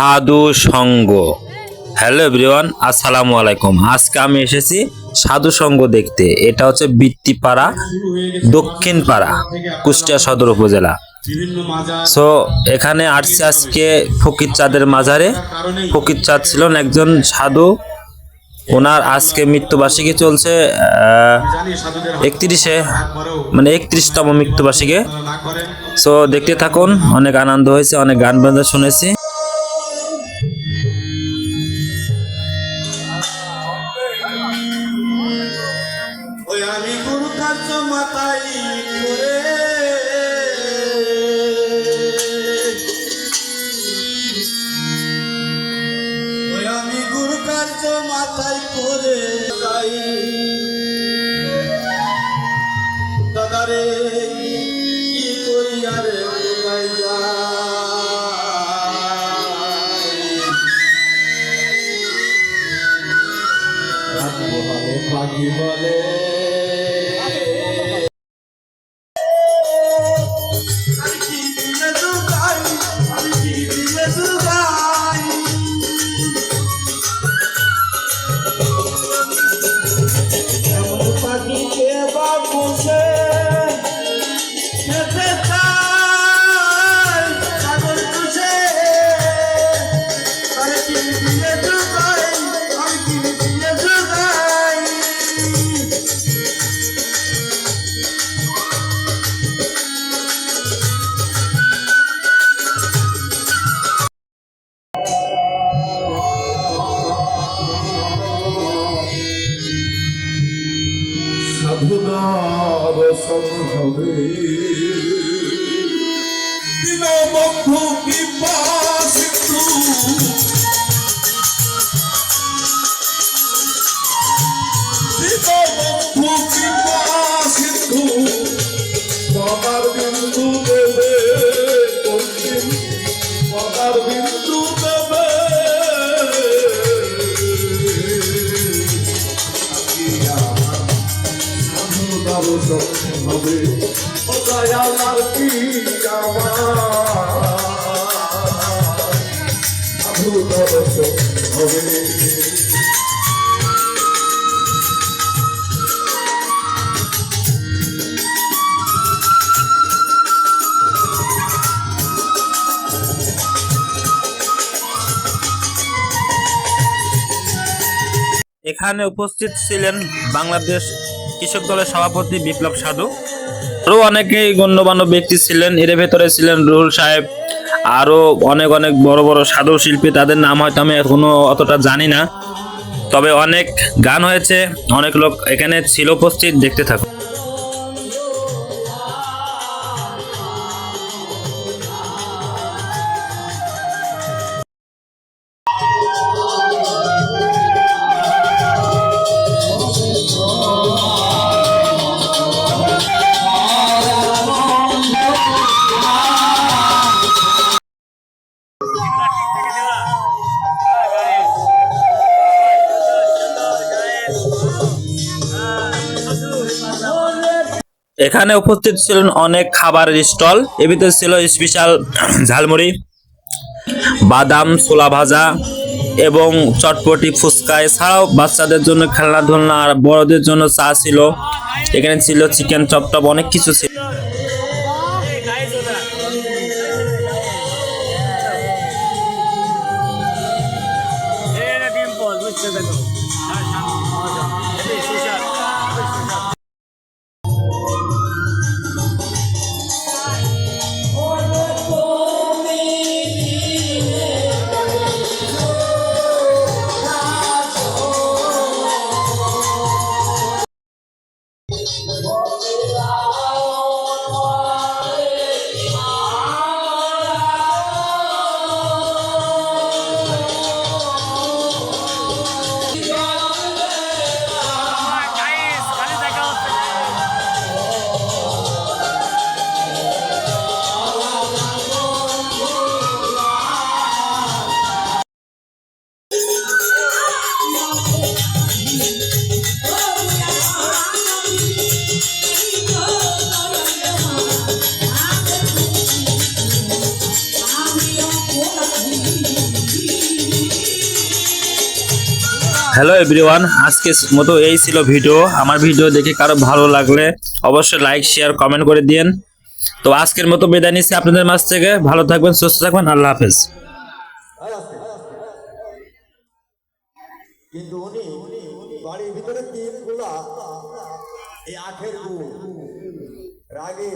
সাধু সঙ্গ। Hello everyone, আসসালামু আলাইকুম। আজকে আমি এসেছি সাধু সঙ্গ দেখতে। এটা হচ্ছে বৃত্তিপাড়া, দক্ষিণ পাড়া, কুষ্টিয়া সদর উপজেলা। সো এখানে আসছে আজকে ফকির চাঁদের মাজারে। ফকির চাঁদ ছিলেন একজন সাধু। ওনার আজকে মৃত্যুবার্ষিকী চলছে 31তম মৃত্যুবার্ষিকী। সো দেখতে থাকুন, অনেক আনন্দ হয়েছে, অনেক গান বাজনা শুনেছি। মাথায় করে যাই দাদারে কি করি আরে কোথায় যাই পাখি বলে সাধুনার সঙ্গে দীনবন্ধু কৃপা সিন্ধু দীনবন্ধু কৃপা সিন্ধু পদার বিন্দু দেবে কঠিন পদার বিন্দু দেবে হবে ও দয়ালার কি আমার সাধু দর্শন হবে। এখানে উপস্থিত ছিলেন বাংলাদেশ কৃষক দলের সভাপতি বিপ্লব সাধু। আরো অনেকেই গণ্যমান্য ব্যক্তি ছিলেন। এর ভেতরে ছিলেন রুহুল সাহেব, আরো অনেক অনেক বড় বড় সাধু শিল্পী। তাদের নাম হয়তো আমি এখনো অতটা জানি না, তবে অনেক গান হয়েছে, অনেক লোক এখানে ছিল উপস্থিত। দেখতে থাকুন। এখানে উপস্থিত ছিলেন অনেক খাবারের স্টল। এর ভিতরে ছিল স্পেশাল ঝালমুড়ি, বাদাম ছোলা ভাজা এবং চটপটি, ফুচকা। এছাড়াও বাচ্চাদের জন্য খেলনাধুলনা আর বড়দের জন্য চা ছিল। এখানে ছিল চিকেন চপটপ, অনেক কিছু ছিল। হ্যালো এভরিওয়ান, আজকের মতো এই ছিল ভিডিও। আমার ভিডিও দেখে কারো ভালো লাগলে অবশ্যই লাইক শেয়ার কমেন্ট করে দিন। তো আজকের মতো বিদায় নিচ্ছি আপনাদের মাঝ থেকে। ভালো থাকবেন, সুস্থ থাকবেন, আল্লাহ হাফেজ। কিন্তু উনি বাড়ির ভিতরে তিন গুলা এই আখের গুড় রাগে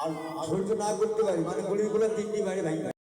আর সহ্য না করতে পারি, মানে গুড়ির গুলা তিনটি বাড়ি ভাঙি